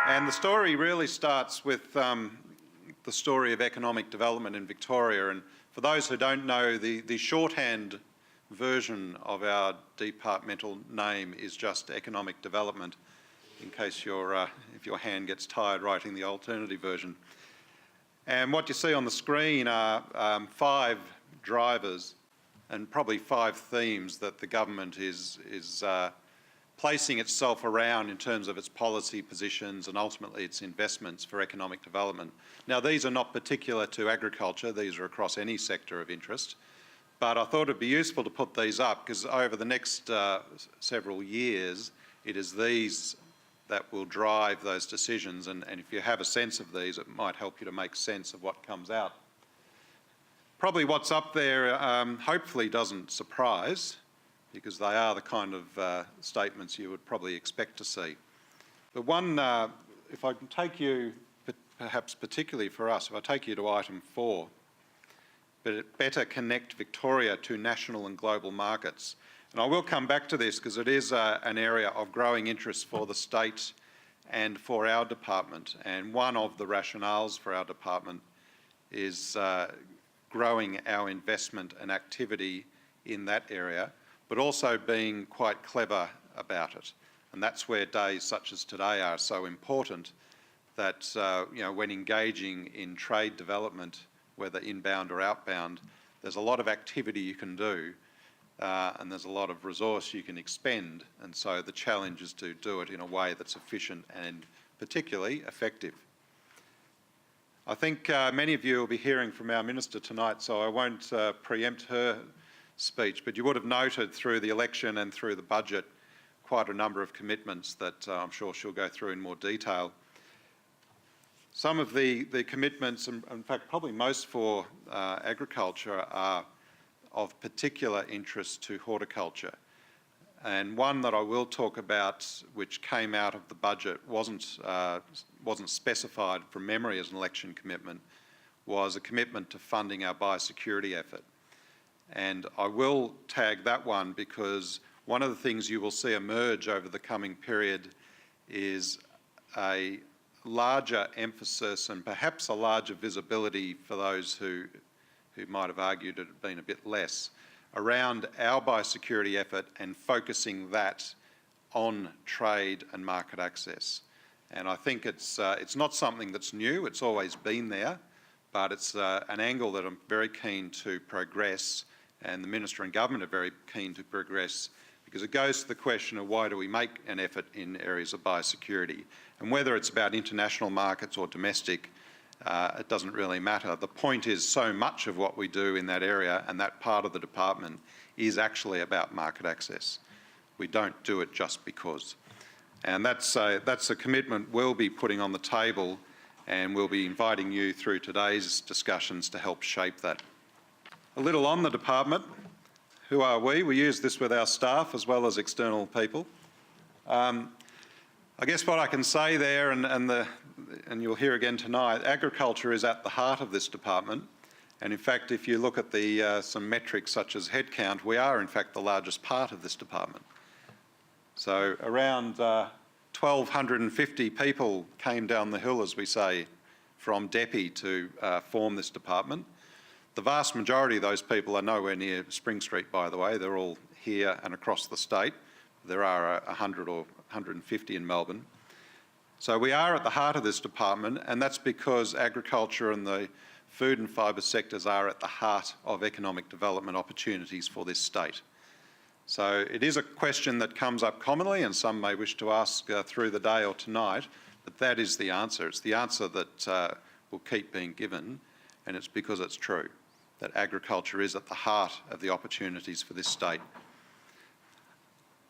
And the story really starts with the story of economic development in Victoria. And for those who don't know, the shorthand version of our departmental name is just economic development, in case if your hand gets tired writing the alternative version. And what you see on the screen are 5 drivers and probably 5 themes that the government is placing itself around in terms of its policy positions and ultimately its investments for economic development. Now, these are not particular to agriculture, these are across any sector of interest, but I thought it'd be useful to put these up because over the next several years, it is these that will drive those decisions, and if you have a sense of these, it might help you to make sense of what comes out. Probably what's up there hopefully doesn't surprise, because they are the kind of statements you would probably expect to see. But one, if I can take you, perhaps particularly for us, if I take you to item 4, but better connect Victoria to national and global markets. And I will come back to this because it is an area of growing interest for the state and for our department. And one of the rationales for our department is growing our investment and activity in that area, but also being quite clever about it. And that's where days such as today are so important, that when engaging in trade development, whether inbound or outbound, there's a lot of activity you can do and there's a lot of resource you can expend. And so the challenge is to do it in a way that's efficient and particularly effective. I think many of you will be hearing from our Minister tonight, so I won't preempt her speech, but you would have noted through the election and through the budget quite a number of commitments that I'm sure she'll go through in more detail. Some of the commitments, in fact probably most for agriculture, are of particular interest to horticulture. And one that I will talk about, which came out of the budget, wasn't specified from memory as an election commitment, was a commitment to funding our biosecurity effort. And I will tag that one because one of the things you will see emerge over the coming period is a larger emphasis and perhaps a larger visibility for those who might have argued it had been a bit less around our biosecurity effort and focusing that on trade and market access. And I think it's not something that's new, it's always been there, but it's an angle that I'm very keen to progress, and the Minister and Government are very keen to progress, because it goes to the question of why do we make an effort in areas of biosecurity. And whether it's about international markets or domestic, it doesn't really matter. The point is so much of what we do in that area and that part of the department is actually about market access. We don't do it just because. And that's a commitment we'll be putting on the table, and we'll be inviting you through today's discussions to help shape that. A little on the department. Who are we? We use this with our staff as well as external people. I guess what I can say there, and you'll hear again tonight, agriculture is at the heart of this department. And in fact, if you look at some metrics such as headcount, we are in fact the largest part of this department. So around 1,250 people came down the hill, as we say, from DEPI to form this department. The vast majority of those people are nowhere near Spring Street, by the way. They're all here and across the state. There are 100 or 150 in Melbourne. So we are at the heart of this department, and that's because agriculture and the food and fibre sectors are at the heart of economic development opportunities for this state. So it is a question that comes up commonly, and some may wish to ask through the day or tonight, but that is the answer. It's the answer that will keep being given, and it's because it's true, that agriculture is at the heart of the opportunities for this state.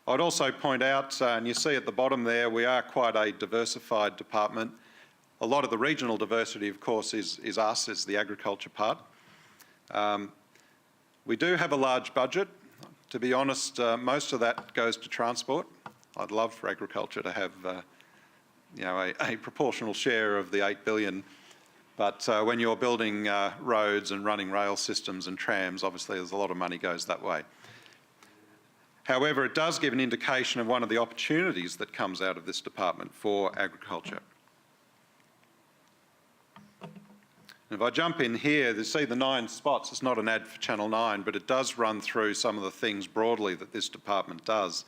I'd also point out, and you see at the bottom there, we are quite a diversified department. A lot of the regional diversity, of course, is us, is the agriculture part. We do have a large budget. To be honest, most of that goes to transport. I'd love for agriculture to have a proportional share of the 8 billion. But when you're building roads and running rail systems and trams, obviously there's a lot of money goes that way. However, it does give an indication of one of the opportunities that comes out of this department for agriculture. And if I jump in here, you see the 9 spots. It's not an ad for Channel 9, but it does run through some of the things broadly that this department does.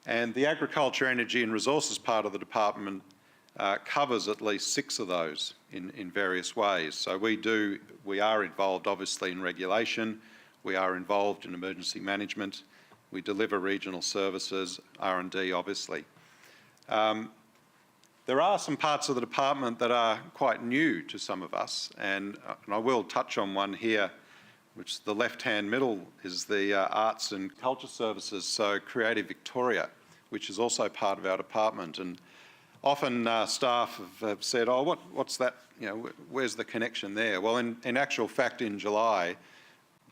And the Agriculture, Energy and Resources part of the department covers at least 6 of those in various ways. So we are involved obviously in regulation, we are involved in emergency management, we deliver regional services, R&D obviously. There are some parts of the department that are quite new to some of us, and I will touch on one here, which the left-hand middle is the Arts and Culture Services, so Creative Victoria, which is also part of our department. And often staff have said, oh, what's that, where's the connection there? Well, in actual fact, in July,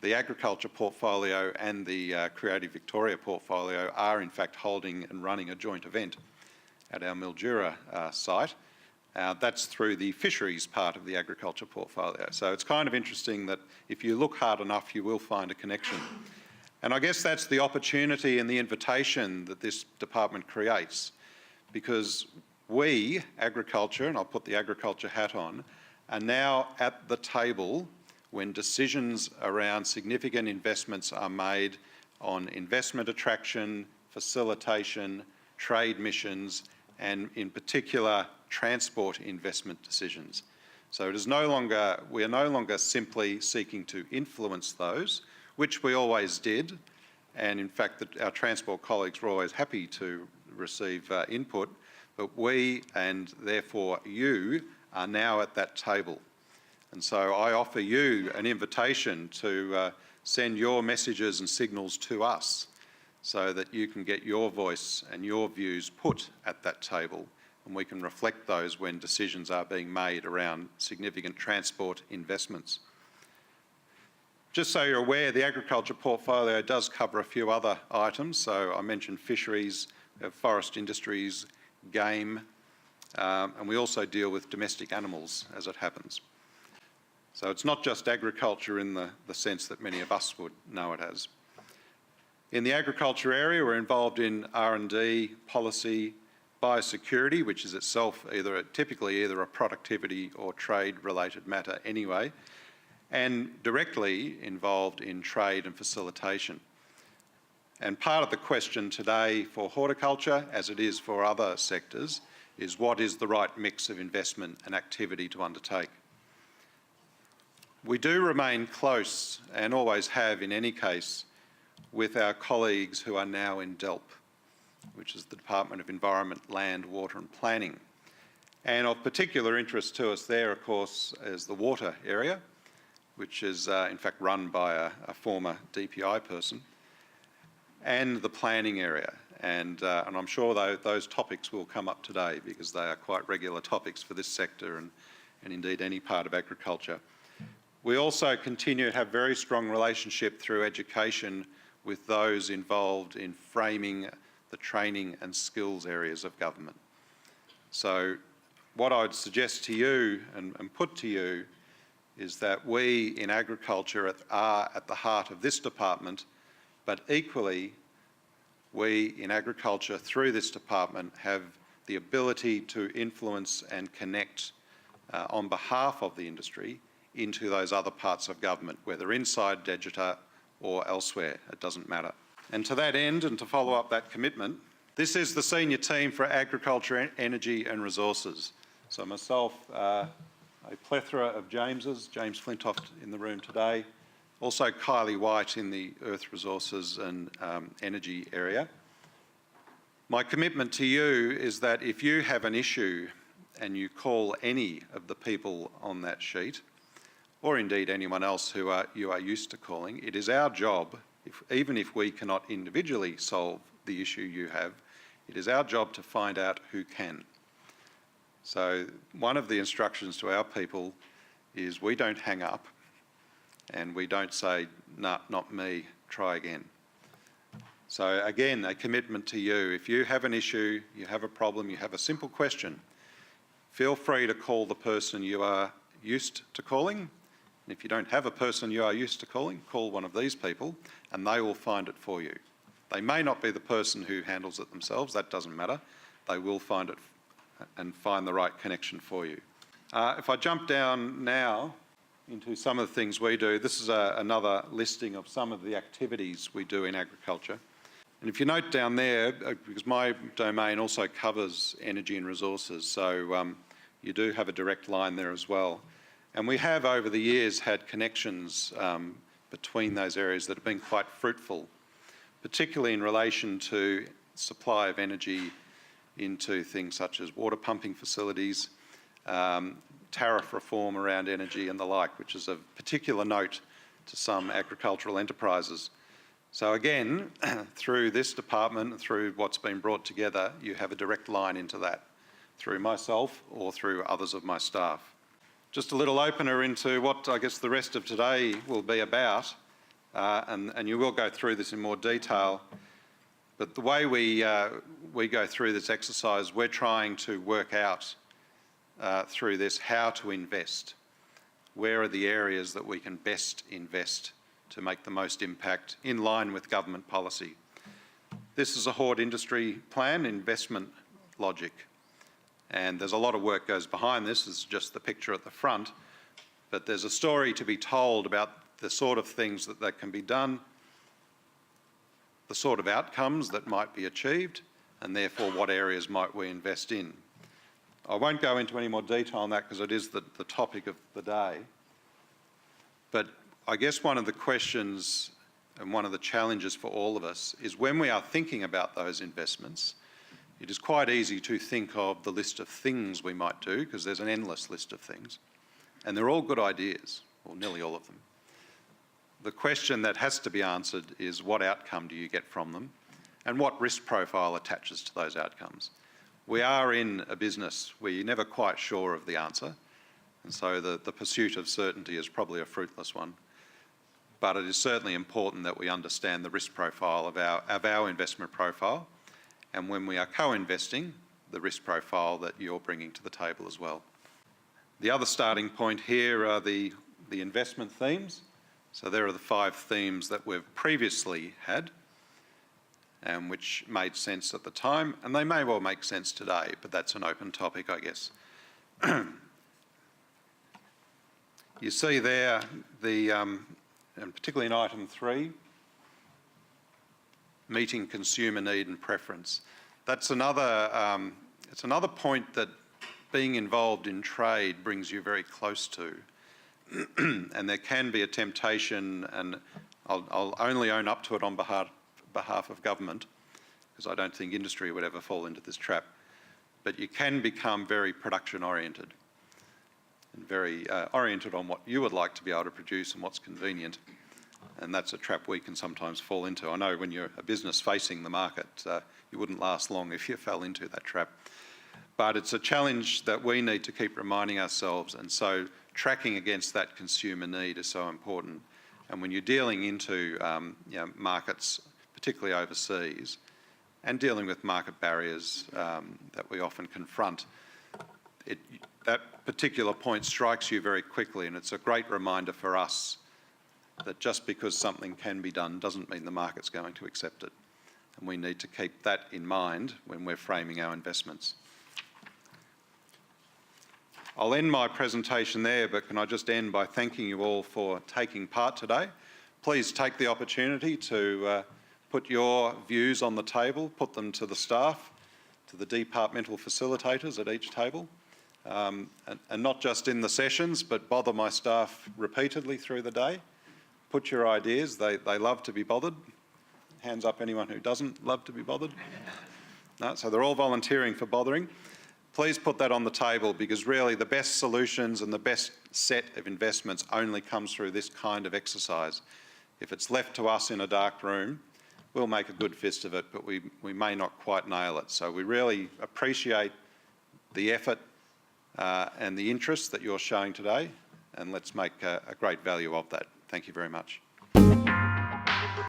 the agriculture portfolio and the Creative Victoria portfolio are in fact holding and running a joint event at our Mildura site. That's through the fisheries part of the agriculture portfolio. So it's kind of interesting that if you look hard enough, you will find a connection. And I guess that's the opportunity and the invitation that this department creates, because we, agriculture, and I'll put the agriculture hat on, are now at the table when decisions around significant investments are made on investment attraction, facilitation, trade missions, and in particular, transport investment decisions. So it is we are no longer simply seeking to influence those, which we always did, and in fact our transport colleagues were always happy to receive input, but we, and therefore you, are now at that table. And so I offer you an invitation to send your messages and signals to us, so that you can get your voice and your views put at that table, and we can reflect those when decisions are being made around significant transport investments. Just so you're aware, the agriculture portfolio does cover a few other items. So I mentioned fisheries, forest industries, game, and we also deal with domestic animals as it happens. So it's not just agriculture in the sense that many of us would know it as. In the agriculture area, we're involved in R&D, policy, biosecurity, which is itself typically either a productivity or trade-related matter anyway, and directly involved in trade and facilitation. And part of the question today for horticulture, as it is for other sectors, is what is the right mix of investment and activity to undertake? We do remain close, and always have in any case, with our colleagues who are now in DELP, which is the Department of Environment, Land, Water and Planning. And of particular interest to us there, of course, is the water area, which is in fact run by a former DPI person, and the planning area. And I'm sure those topics will come up today, because they are quite regular topics for this sector and indeed any part of agriculture. We also continue to have very strong relationship through education with those involved in framing the training and skills areas of government. So what I would suggest to you and put to you is that we in agriculture are at the heart of this department, but equally we in agriculture through this department have the ability to influence and connect on behalf of the industry into those other parts of government, whether inside Digita or elsewhere, it doesn't matter. And to that end, and to follow up that commitment, this is the senior team for Agriculture, Energy and Resources. So myself, a plethora of Jameses, James Flintoft in the room today, also Kylie White in the Earth Resources and Energy area. My commitment to you is that if you have an issue and you call any of the people on that sheet, or indeed anyone else who you are used to calling, it is our job, even if we cannot individually solve the issue you have, it is our job to find out who can. So one of the instructions to our people is we don't hang up and we don't say, nah, not me, try again. So again, a commitment to you. If you have an issue, you have a problem, you have a simple question, feel free to call the person you are used to calling. And if you don't have a person you are used to calling, call one of these people and they will find it for you. They may not be the person who handles it themselves, that doesn't matter. They will find it and find the right connection for you. If I jump down now into some of the things we do, this is another listing of some of the activities we do in agriculture. And if you note down there, because my domain also covers energy and resources, so you do have a direct line there as well. And we have over the years had connections between those areas that have been quite fruitful, particularly in relation to supply of energy into things such as water pumping facilities, tariff reform around energy and the like, which is of particular note to some agricultural enterprises. So again, through this department, through what's been brought together, you have a direct line into that, through myself or through others of my staff. Just a little opener into what I guess the rest of today will be about, and you will go through this in more detail. But the way we go through this exercise, we're trying to work out through this how to invest. Where are the areas that we can best invest to make the most impact in line with government policy? This is a Horde industry plan, investment logic. And there's a lot of work goes behind this. This is just the picture at the front. But there's a story to be told about the sort of things that can be done, the sort of outcomes that might be achieved, and therefore what areas might we invest in. I won't go into any more detail on that because it is the topic of the day. But I guess one of the questions and one of the challenges for all of us is when we are thinking about those investments, it is quite easy to think of the list of things we might do, because there's an endless list of things, and they're all good ideas, or nearly all of them. The question that has to be answered is what outcome do you get from them, and what risk profile attaches to those outcomes. We are in a business where you're never quite sure of the answer, and so the pursuit of certainty is probably a fruitless one. But it is certainly important that we understand the risk profile of our investment profile, and when we are co-investing, the risk profile that you're bringing to the table as well. The other starting point here are the investment themes. So there are the 5 themes that we've previously had, and which made sense at the time, and they may well make sense today, but that's an open topic, I guess. You see there, and particularly in item 3, meeting consumer need and preference. That's another, it's another point that being involved in trade brings you very close to. And there can be a temptation, and I'll only own up to it on behalf of government, because I don't think industry would ever fall into this trap, but you can become very production oriented and very oriented on what you would like to be able to produce and what's convenient. And that's a trap we can sometimes fall into. I know when you're a business facing the market, you wouldn't last long if you fell into that trap. But it's a challenge that we need to keep reminding ourselves, and so tracking against that consumer need is so important. And when you're dealing into markets, particularly overseas, and dealing with market barriers that we often confront, that particular point strikes you very quickly, and it's a great reminder for us that just because something can be done doesn't mean the market's going to accept it. And we need to keep that in mind when we're framing our investments. I'll end my presentation there, but can I just end by thanking you all for taking part today. Please take the opportunity to put your views on the table, put them to the staff, to the departmental facilitators at each table, and not just in the sessions, but bother my staff repeatedly through the day. Put your ideas, they love to be bothered. Hands up anyone who doesn't love to be bothered. No, so they're all volunteering for bothering. Please put that on the table, because really the best solutions and the best set of investments only comes through this kind of exercise. If it's left to us in a dark room, we'll make a good fist of it, but we may not quite nail it. So we really appreciate the effort and the interest that you're showing today, and let's make a great value of that. Thank you very much.